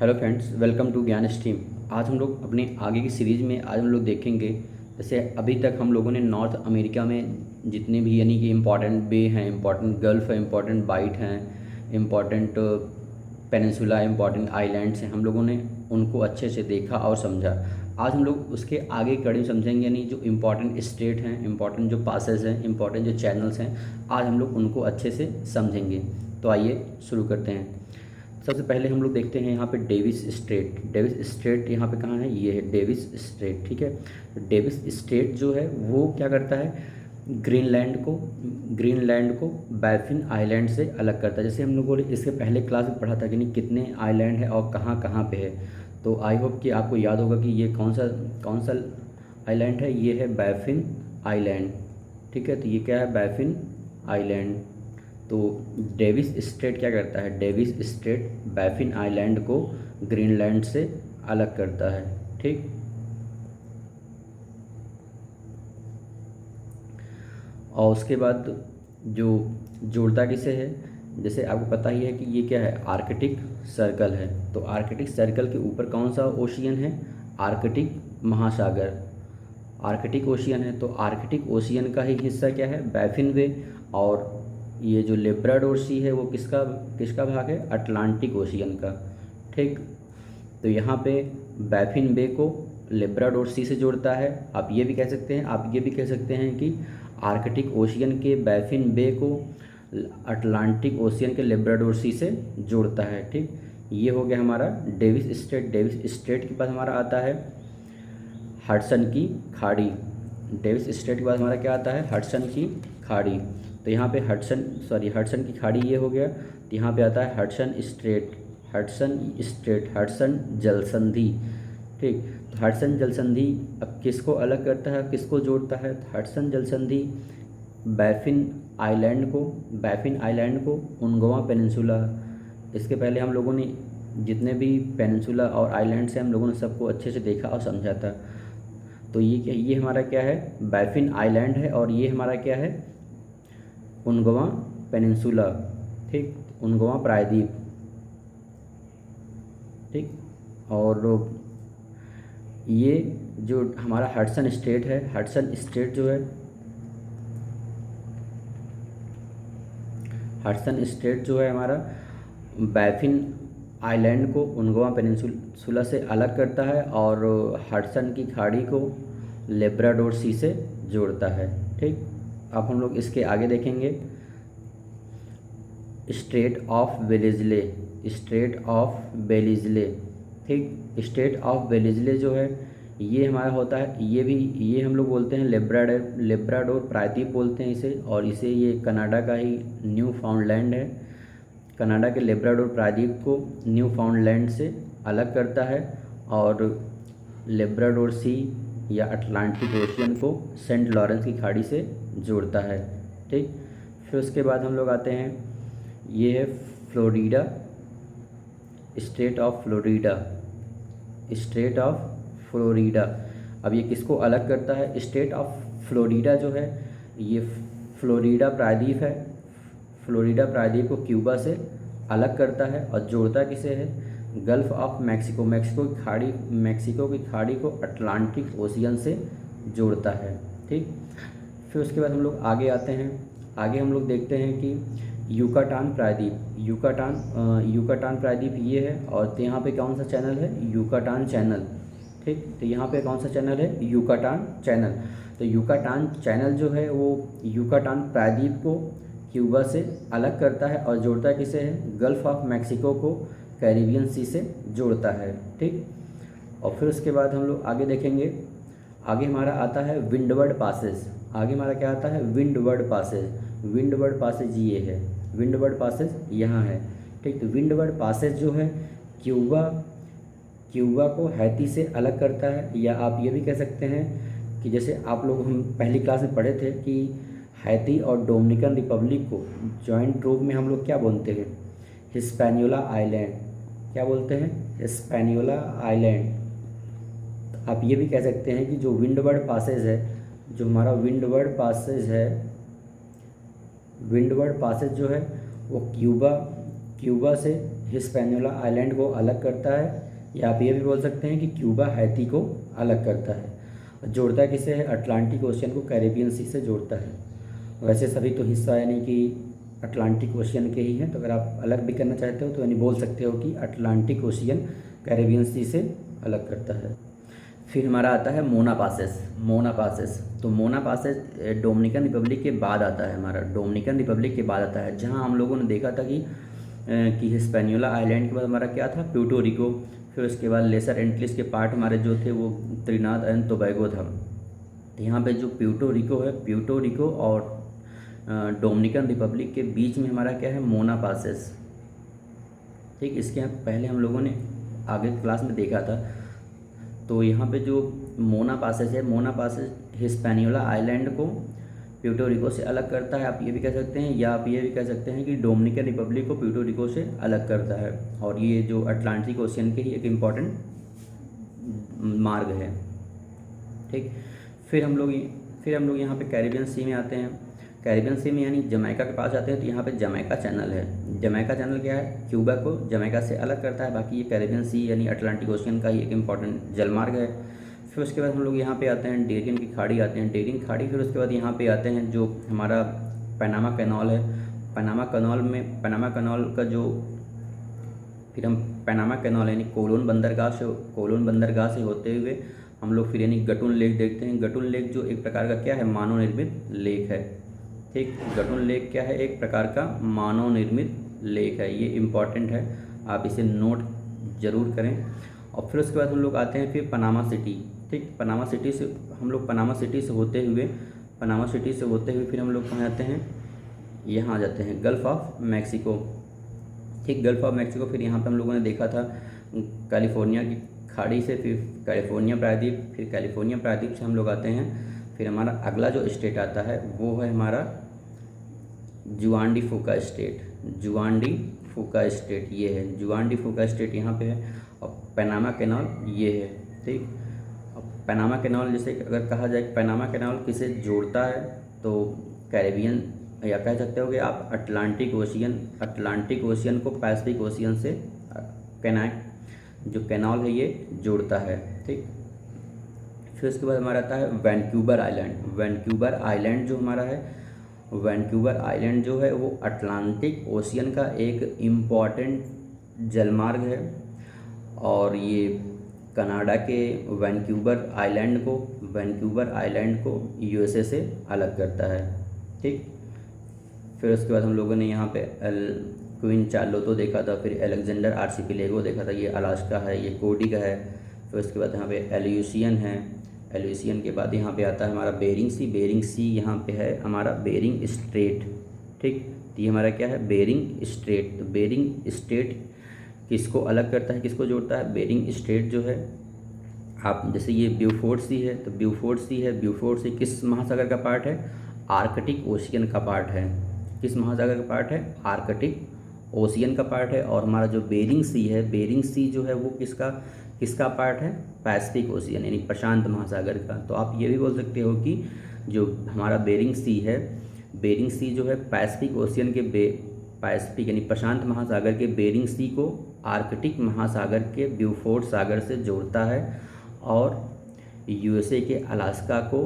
Hello friends, welcome to ज्ञान stream. आज हम लोग अपने आगे की सीरीज़ में आज हम लोग देखेंगे। जैसे अभी तक हम लोगों ने नॉर्थ अमेरिका में जितने भी यानी कि इम्पॉर्टेंट बे हैं, इम्पॉर्टेंट गल्फ़ है, इम्पॉर्टेंट बाइट हैं, इम्पॉर्टेंट पेनिनसुला, इम्पॉर्टेंट आइलैंड्स हैं, हम लोगों ने उनको अच्छे से देखा और समझा। आज हम लोग उसके आगे कड़ी समझेंगे, यानी जो इम्पॉर्टेंट स्टेट हैं, इम्पॉर्टेंट जो पासेस हैं, इम्पॉर्टेंट जो चैनल्स हैं, आज हम लोग उनको अच्छे से समझेंगे। तो आइए शुरू करते हैं। सबसे पहले हम लोग देखते हैं यहाँ पे डेविस स्ट्रेट। डेविस स्ट्रेट यहाँ पे कहाँ है? ये है डेविस स्ट्रेट, ठीक है। तो डेविस स्ट्रेट जो है वो क्या करता है, ग्रीनलैंड को बैफिन आइलैंड से अलग करता है। जैसे हम लोगों ने इसके पहले क्लास में पढ़ा था कि नहीं कितने आइलैंड है और कहाँ कहाँ पे है। तो आई होप कि आपको याद होगा कि ये कौन सा आइलैंड है। ये है बैफिन आइलैंड, ठीक है। तो ये क्या है? Baffin island. तो डेविस स्ट्रेट क्या करता है? डेविस स्ट्रेट बैफिन आइलैंड को ग्रीनलैंड से अलग करता है, ठीक। और उसके बाद जो जोड़ता किसे है, जैसे आपको पता ही है कि ये क्या है? आर्कटिक सर्कल है। तो आर्कटिक सर्कल के ऊपर कौन सा ओशियन है? आर्कटिक महासागर, आर्कटिक ओशियन है। तो आर्कटिक ओशियन का ही हिस्सा क्या है? बैफिन वे। और ये जो लेब्राडोर सी है वो किसका किसका भाग है? अटलांटिक ओशियन का, ठीक। तो यहाँ पे बैफिन बे को लेब्राडोर सी से जोड़ता है। आप ये भी कह सकते हैं कि आर्कटिक ओशियन के बैफिन बे को अटलांटिक ओशियन के लेब्राडोर सी से जोड़ता है, ठीक। ये हो गया हमारा डेविस स्ट्रेट। डेविस स्ट्रेट के बाद हमारा आता है हडसन की खाड़ी। डेविस स्ट्रेट के बाद हमारा क्या आता है? हडसन की खाड़ी। तो यहाँ पे हडसन की खाड़ी ये हो गया। तो यहाँ पे आता है हडसन जलसंधि, ठीक। तो हडसन जलसंधि अब किसको अलग करता है, किसको जोड़ता है? तो हडसन जलसंधि बैफिन आइलैंड को उनगवा पेनिनसुला। इसके पहले हम लोगों ने जितने भी पेनिनसुला और आइलैंड्स हैं हम लोगों ने सबको अच्छे से देखा और समझा था। तो ये हमारा क्या है? बैफिन आइलैंड है। और ये हमारा क्या है? उनगवा पेनिनसुला, ठीक। उनगवा प्रायद्वीप, ठीक। और ये जो हमारा हडसन स्ट्रेट है, हडसन स्ट्रेट जो है हमारा बैफिन आइलैंड को उनगवा पेनिनसुला से अलग करता है और हडसन की खाड़ी को लेब्राडोर सी से जोड़ता है, ठीक। अब हम लोग इसके आगे देखेंगे स्ट्रेट ऑफ बेलिज़ले, ठीक। स्ट्रेट ऑफ बेलिज़ले जो है ये हमारा होता है, ये हम लोग बोलते हैं लेब्राडोर प्रायद्वीप बोलते हैं इसे। और इसे ये कनाडा का ही न्यू फाउंडलैंड है। कनाडा के लेब्राडोर प्रायद्वीप को न्यू फाउंडलैंड से अलग करता है और लेब्राडोर सी या अटलांटिक ओशियन को सेंट लॉरेंस की खाड़ी से जोड़ता है, ठीक। फिर उसके बाद हम लोग आते हैं, ये है फ्लोरिडा, स्टेट ऑफ फ्लोरिडा। अब ये किसको अलग करता है? स्टेट ऑफ फ्लोरिडा जो है ये फ्लोरिडा प्रायद्वीप है। फ्लोरिडा प्रायद्वीप को क्यूबा से अलग करता है और जोड़ता किसे है? गल्फ़ ऑफ मैक्सिको, मैक्सिको की खाड़ी को अटलांटिक ओशियन से जोड़ता है, ठीक। फिर उसके बाद हम लोग आगे आते हैं। आगे हम लोग देखते हैं कि युकाटान प्रायद्वीप ये है। और यहाँ पे कौन सा चैनल है? युकाटान चैनल, ठीक। तो यहाँ पे कौन सा चैनल है? युकाटान चैनल। तो युकाटान चैनल जो है वो युकाटान प्रायद्वीप को क्यूबा से अलग करता है और जोड़ता किसे है? गल्फ़ ऑफ मैक्सिको को कैरिबियन सी से जोड़ता है, ठीक। और फिर उसके बाद हम लोग आगे देखेंगे, आगे हमारा आता है विंडवर्ड पासेज। आगे हमारा क्या आता है? विंडवर्ड पासेज ये है, विंडवर्ड पासेज यहाँ है, ठीक। तो विंडवर्ड पासेज जो है क्यूबा को हैती से अलग करता है। या आप ये भी कह सकते हैं कि जैसे आप लोग हम पहली क्लास में पढ़े थे कि हैती और डोमिनिकन रिपब्लिक को जॉइंट रूप में हम लोग क्या बोलते हैं? Hispaniola island. क्या बोलते हैं? Hispaniola island. आप ये भी कह सकते हैं कि जो विंडवर्ड पासेज है, जो हमारा विंडवर्ड पासेज जो है वो क्यूबा से हिस्पैनियोला आइलैंड को अलग करता है, या आप ये भी बोल सकते हैं कि क्यूबा हैती को अलग करता है। जोड़ता किसे है? अटलांटिक ओशियन को कैरेबियन सी से जोड़ता है। वैसे सभी तो हिस्सा यानी कि अटलांटिक ओशियन के ही हैं, तो अगर आप अलग भी करना चाहते हो तो यानी बोल सकते हो कि अटलांटिक ओशियन कैरेबियन सी से अलग करता है। फिर हमारा आता है मोना पासेस। मोना पासेस, तो मोना पासेस डोमिनिकन रिपब्लिक के बाद आता है, हमारा डोमिनिकन रिपब्लिक के बाद आता है, जहां हम लोगों ने देखा था कि हिस्पैनियोला आइलैंड के बाद हमारा क्या था? Puerto Rico. फिर उसके बाद लेसर एंटिल्स के पार्ट हमारे जो थे वो त्रिनाद एंड टोबैगो था। यहाँ पे जो प्यूर्टो रिको है, प्यूर्टो रिको और डोमिनिकन रिपब्लिक के बीच में हमारा क्या है? मोना पासेस। ठीक, इसके पहले हम लोगों ने आगे क्लास में देखा था। तो यहाँ पे जो मोना पासेस है, मोना पासेस हिस्पैनियोला आइलैंड को प्यूर्टो रिको से अलग करता है, आप ये भी कह सकते हैं, या आप ये भी कह सकते हैं कि डोमिनिकन रिपब्लिक को प्यूर्टो रिको से अलग करता है। और ये जो अटलांटिक ओशियन के ही एक इम्पॉर्टेंट मार्ग है। ठीक, फिर हम लोग यहाँ पे कैरिबियन सी में आते हैं। कैरिबियन सी में यानी जमैका के पास आते हैं, तो यहाँ पे जमैका चैनल है। जमैका चैनल क्या है? क्यूबा को जमैका से अलग करता है। बाकी ये कैरिबियन सी यानी अटलांटिक ओशियन का ही एक इम्पॉर्टेंट जलमार्ग है। फिर उसके बाद हम लोग यहाँ पे आते हैं, डेरियन की खाड़ी आते हैं, डेरियन खाड़ी। फिर उसके बाद यहाँ पे आते हैं जो हमारा पनामा कैनाल है। पनामा कैनाल का जो फिर हम पनामा कैनाल यानी कोलोन बंदरगाह से होते हुए हम लोग फिर यानी गटुन लेक देखते हैं। गटुन लेक जो एक प्रकार का क्या है? मानव निर्मित लेक है। ठीक, गटुन लेक क्या है? एक प्रकार का मानव निर्मित लेक है। ये इम्पॉर्टेंट है, आप इसे नोट जरूर करें। और फिर उसके बाद हम लोग आते हैं फिर पनामा सिटी। ठीक, पनामा सिटी से होते हुए फिर हम लोग कहाँ जाते हैं? यहाँ आ जाते हैं गल्फ़ ऑफ मैक्सिको। ठीक, गल्फ़ ऑफ मैक्सिको। फिर यहाँ पे हम लोगों ने देखा था कैलिफोर्निया की खाड़ी से, फिर कैलिफोर्निया प्रायद्वीप से हम लोग आते हैं। फिर हमारा अगला जो स्टेट आता है वो है हमारा जुआन डी फूका स्टेट। ये है जुआन डी फूका स्टेट, यहाँ पे है। और पनामा कैनाल ये है। ठीक, अब पनामा कैनाल जैसे अगर कहा जाए पनामा कैनाल किसे जोड़ता है, तो कैरेबियन या कह सकते हो कि आप अटलांटिक ओशियन को पैसिफिक ओशियन से जो कैनाल है ये जोड़ता है। ठीक, फिर उसके बाद हमारा आता है वैनक्यूवर आइलैंड जो हमारा है, वैनक्यूवर आइलैंड जो है वो अटलांटिक ओशियन का एक इम्पॉर्टेंट जलमार्ग है। और ये कनाडा के वैनक्यूवर आइलैंड को यूएसए से अलग करता है। ठीक, फिर उसके बाद हम लोगों ने यहाँ पे क्वीन चार्लोटो देखा था, फिर अलेक्जेंडर आर्चिपेलागो देखा था, ये अलास्का है, ये कोडी का है। फिर उसके बाद यहाँ पे एल्यूसियन है। एल्यूसियन के बाद यहाँ पे आता है हमारा बेरिंग सी यहाँ पे है हमारा बेरिंग स्ट्रेट। ठीक, तो ये हमारा क्या है? Bering strait. तो बेरिंग स्ट्रेट किसको अलग करता है, किसको जोड़ता है? बेरिंग स्ट्रेट जो है, आप जैसे ये ब्यूफोर्ट सी है, तो ब्यूफोर्ट सी किस महासागर का पार्ट है? आर्कटिक ओशियन का पार्ट है। किस महासागर का पार्ट है? आर्कटिक ओशियन का पार्ट है। और हमारा जो बेरिंग सी जो है वो किसका पार्ट है? पैसिफिक ओशियन यानी प्रशांत महासागर का। तो आप ये भी बोल सकते हो कि जो हमारा बेरिंग सी जो है पैसिफिक ओशियन के पैसिफिक यानी प्रशांत महासागर के बेरिंग सी को आर्कटिक महासागर के ब्यूफोर्ट सागर से जोड़ता है, और यूएसए के अलास्का को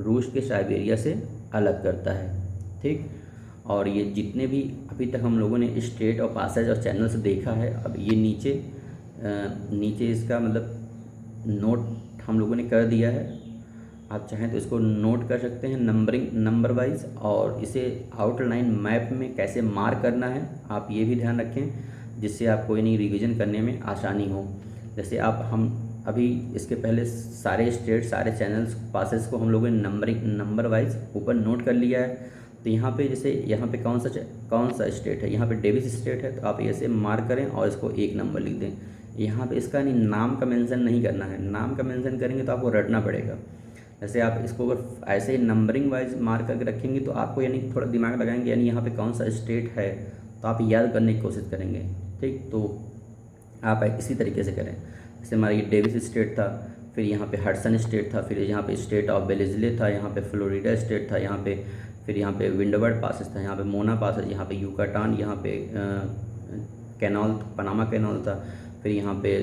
रूस के साइबेरिया से अलग करता है। ठीक, और ये जितने भी अभी तक हम लोगों ने स्टेट और पासेज और चैनल से देखा है, अब ये नीचे इसका मतलब नोट हम लोगों ने कर दिया है। आप चाहें तो इसको नोट कर सकते हैं नंबर वाइज, और इसे आउटलाइन मैप में कैसे मार्क करना है आप ये भी ध्यान रखें, जिससे आपको यानी रिवीजन करने में आसानी हो। जैसे हम अभी इसके पहले सारे स्टेट सारे चैनल्स पासेस को हम लोगों ने नंबर वाइज ऊपर नोट कर लिया है। तो यहाँ पे जैसे यहाँ पे कौन सा स्टेट है, यहाँ पे डेविस स्टेट है, तो आप ऐसे मार्क करें और इसको 1 नंबर लिख दें। यहाँ पे इसका नहीं नाम का मेंशन नहीं करना है, नाम का मेंशन करेंगे तो आपको रटना पड़ेगा। जैसे आप इसको अगर ऐसे ही नंबरिंग वाइज मार्क करके रखेंगे तो आपको यानी थोड़ा दिमाग लगाएंगे, यानी यहाँ पे कौन सा स्टेट है तो आप याद करने की कोशिश करेंगे। ठीक, तो आप इसी तरीके से करें। जैसे हमारा ये डेविस स्टेट था, फिर यहाँ पे हडसन स्टेट था, फिर यहाँ पे स्टेट ऑफ बेलिज़ले था, यहाँ पे फ्लोरिडा स्टेट था, फिर यहाँ पे विंडवर्ड पासेस था, यहाँ पे मोना पासेस, यहाँ पे यूकाटान, यहाँ पे कैनाल, पनामा कैनाल था, फिर यहाँ पे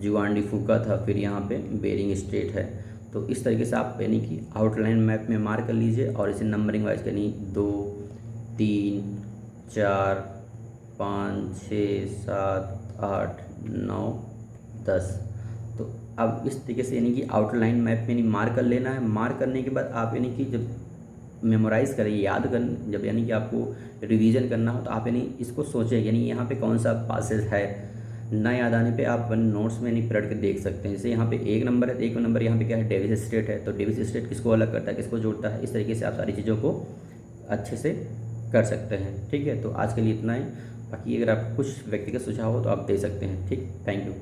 जुआन डी फूका था, फिर यहाँ पे बेरिंग स्ट्रेट है। तो इस तरीके से आप यानी कि आउटलाइन मैप में मार्क कर लीजिए और इसे नंबरिंग वाइज यानी 2, 3, 4, 5, 6, 7, 8, 9, 10। तो अब इस तरीके से यानी कि आउटलाइन मैप में यानी मार्क कर लेना है। मार्क करने के बाद आप यानी कि जब मेमोराइज़ करें, याद कर, जब यानी कि आपको रिवीजन करना हो तो आप यानी इसको सोचें यानी यहाँ पे कौन सा पासेज है। ना याद आने पे आप नोट्स में नहीं पलट के देख सकते हैं। जैसे यहाँ पे एक नंबर है, एक नंबर यहाँ पे क्या है, डेविस स्ट्रेट है, तो डेविस स्ट्रेट किसको अलग करता है, किसको जोड़ता है। इस तरीके से आप सारी चीज़ों को अच्छे से कर सकते हैं। ठीक है, तो आज के लिए इतना ही। बाकी अगर आप कुछ व्यक्तिगत सुझाव हो तो आप दे सकते हैं। ठीक, थैंक यू।